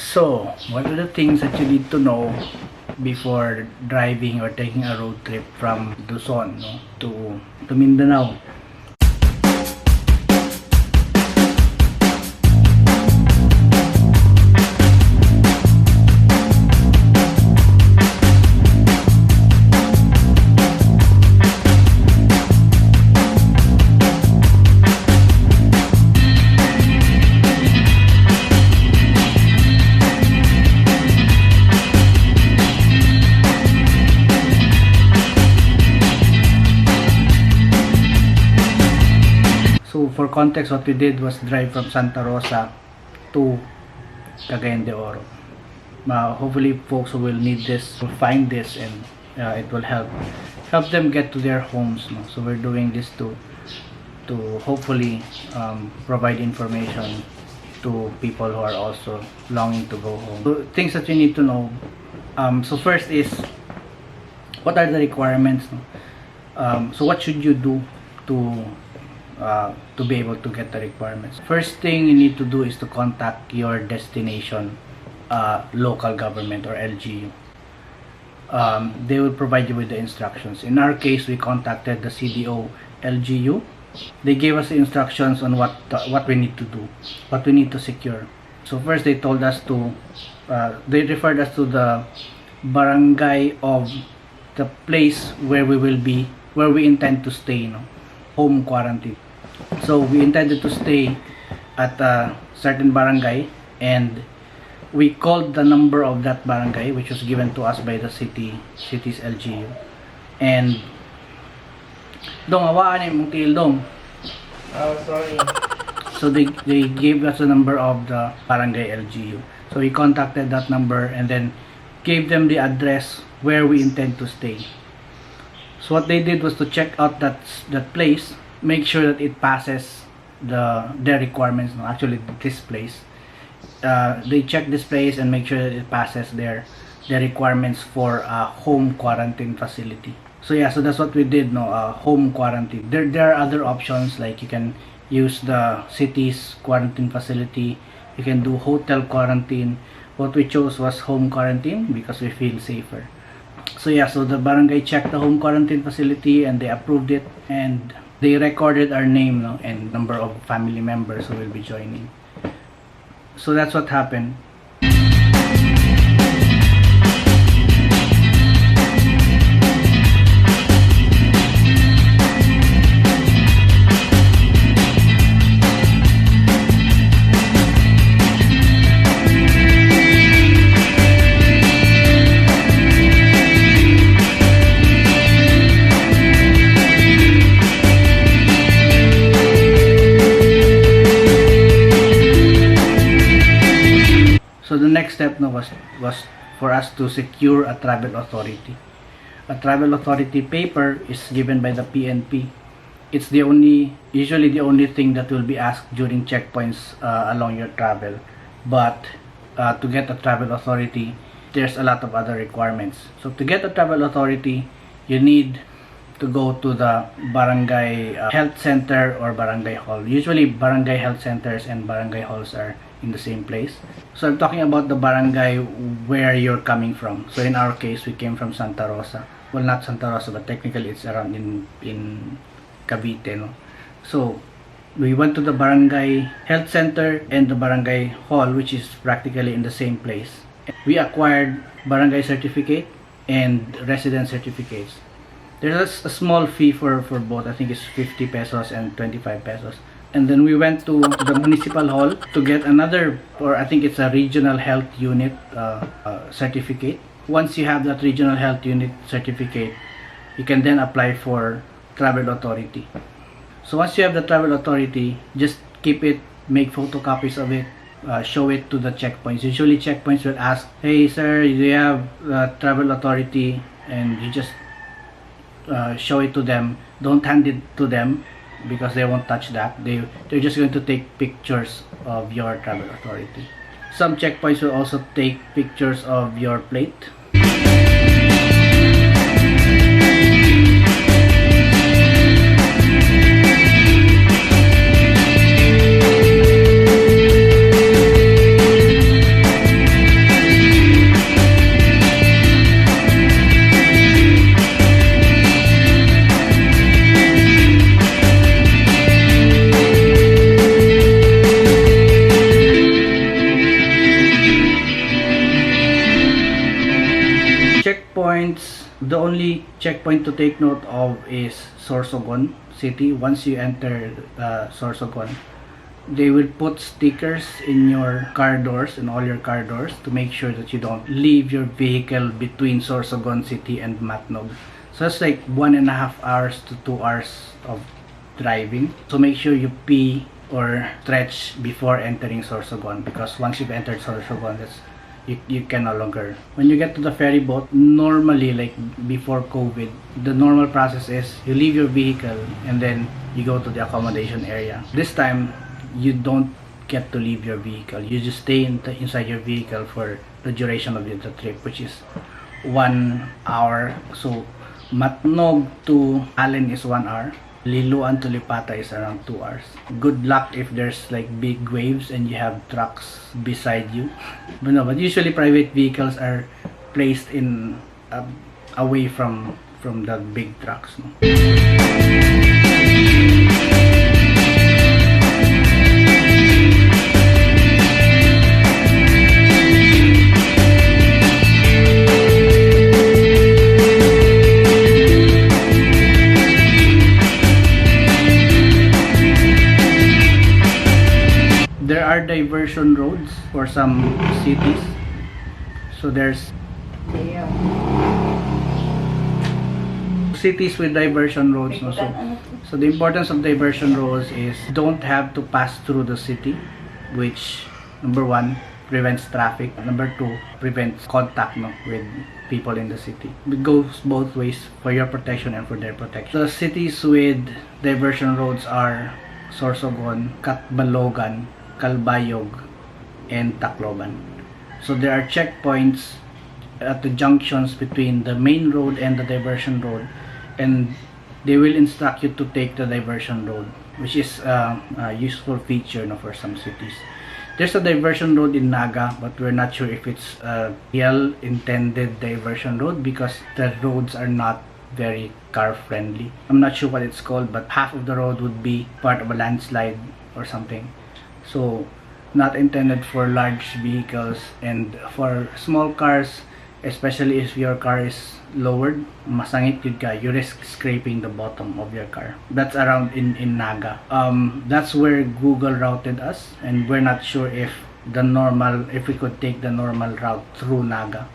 So, what are the things that you need to know before driving or taking a road trip from Luzon, no, to Mindanao? So for context, what we did was drive from Sta Rosa to Cagayan de Oro. Hopefully folks who will need this will find this, and it will help them get to their homes, no? So we're doing this to hopefully provide information to people who are also longing to go home. So things that you need to know. So first is, what are the requirements, no? So what should you do to be able to get the requirements? First thing you need to do is to contact your destination local government or LGU. They will provide you with the instructions. In our case, we contacted the CDO LGU. They gave us the instructions on what we need to do, what we need to secure. So first, they told us to they referred us to the barangay of the place where we intend to stay, you know, home quarantine. So we intended to stay at a certain barangay, and we called the number of that barangay, which was given to us by the city's LGU. And dong awaan ni mong tiil dong. Sorry. So they gave us the number of the barangay LGU. So we contacted that number and then gave them the address where we intend to stay. So what they did was to check out that place, make sure that it passes their requirements. No, actually this place, they check this place and make sure that it passes their requirements for a home quarantine facility. So yeah, so that's what we did, no, home quarantine. There are other options, like you can use the city's quarantine facility, you can do hotel quarantine. What we chose was home quarantine because we feel safer. So yeah, so the barangay checked the home quarantine facility and they approved it, and they recorded our name, no, and number of family members who will be joining. So that's what happened. So the next step, no, was for us to secure a travel authority. A travel authority paper is given by the PNP. It's usually the only thing that will be asked during checkpoints along your travel. But to get a travel authority, there's a lot of other requirements. So to get a travel authority, you need to go to the barangay health center or barangay hall. Usually barangay health centers and barangay halls are in the same place. So I'm talking about the barangay where you're coming from. So in our case, we came from Sta Rosa. Well, not Sta Rosa, but technically it's around in Cavite, no? So we went to the barangay health center and the barangay hall, which is practically in the same place. We acquired barangay certificate and resident certificates. There's a small fee for both. I think it's 50 pesos and 25 pesos. And then we went to the municipal hall to get another, or I think it's a regional health unit certificate. Once you have that regional health unit certificate, you can then apply for travel authority. So once you have the travel authority, just keep it, make photocopies of it, show it to the checkpoints. Usually checkpoints will ask, hey sir, do you have travel authority? And you just show it to them. Don't hand it to them because they won't touch that. They're just going to take pictures of your travel authority. Some checkpoints will also take pictures of your plate. Checkpoints, the only checkpoint to take note of is Sorsogon City. Once you enter Sorsogon, they will put stickers in your car doors, in all your car doors, to make sure that you don't leave your vehicle between Sorsogon City and Matnog. So it's like 1.5 hours to 2 hours of driving. So make sure you pee or stretch before entering Sorsogon, because once you've entered Sorsogon, you can no longer. When you get to the ferry boat, normally, like before COVID, the normal process is you leave your vehicle and then you go to the accommodation area. This time, you don't get to leave your vehicle. You just stay inside your vehicle for the duration of the trip, which is 1 hour. So Matnog to Allen is 1 hour. Liloan to Lipata is around 2 hours. Good luck if there's like big waves and you have trucks beside you. But usually private vehicles are placed in away from the big trucks. No? There are diversion roads for some cities. So there's cities with diversion roads. No? So the importance of diversion roads is don't have to pass through the city, which number 1 prevents traffic, number 2 prevents contact with people in the city. It goes both ways, for your protection and for their protection. The cities with diversion roads are Sorsogon, Catbalogan, Calbayog, and Tacloban. So there are checkpoints at the junctions between the main road and the diversion road, and they will instruct you to take the diversion road, which is a useful feature for some cities. There's a diversion road in Naga, but we're not sure if it's a real intended diversion road because the roads are not very car friendly. I'm not sure what it's called, but half of the road would be part of a landslide or something. So not intended for large vehicles, and for small cars, especially if your car is lowered, masangit yun ka, you risk scraping the bottom of your car. That's around in Naga. That's where Google routed us, and we're not sure if we could take the normal route through Naga.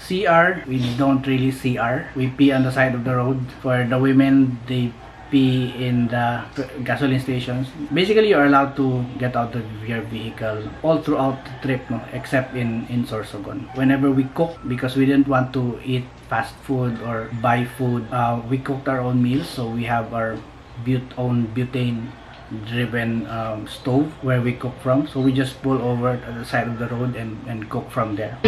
CR, we don't really CR. We pee on the side of the road. For the women, they pee in the gasoline stations. Basically, you're allowed to get out of your vehicle all throughout the trip, no? Except in Sorsogon. Whenever we cook, because we didn't want to eat fast food or buy food, we cooked our own meals. So we have our own butane driven stove where we cook from. So we just pull over to the side of the road and cook from there.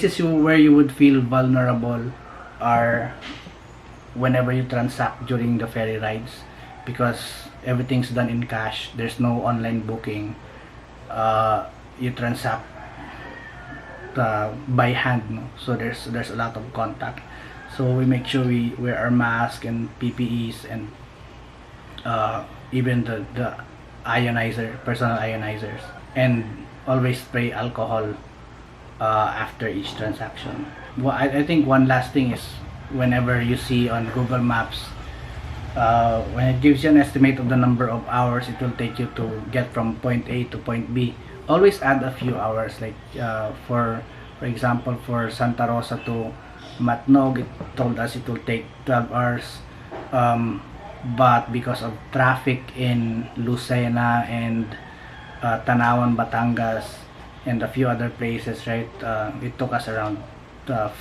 places where you would feel vulnerable are whenever you transact during the ferry rides, because everything's done in cash. There's no online booking. You transact by hand, no? So there's a lot of contact. So we make sure we wear our mask and PPEs, and even the personal ionizers, and always spray alcohol after each transaction. Well, I think one last thing is, whenever you see on Google Maps, when it gives you an estimate of the number of hours it will take you to get from point A to point B, always add a few hours. Like for example, for Santa Rosa to Matnog, it told us it will take 12 hours, but because of traffic in Lucena and Tanawan, Batangas, and a few other places, right, it took us around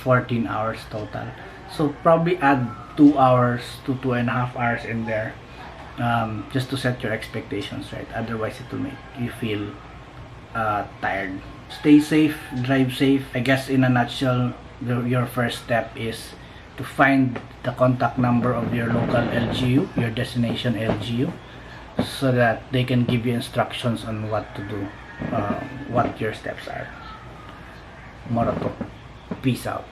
14 hours total. So probably add 2 hours to 2.5 hours in there, just to set your expectations right. Otherwise it will make you feel tired. Stay safe, drive safe. I guess in a nutshell, your first step is to find the contact number of your local LGU, your destination LGU, so that they can give you instructions on what to do, what your steps are. Moroto. Peace out.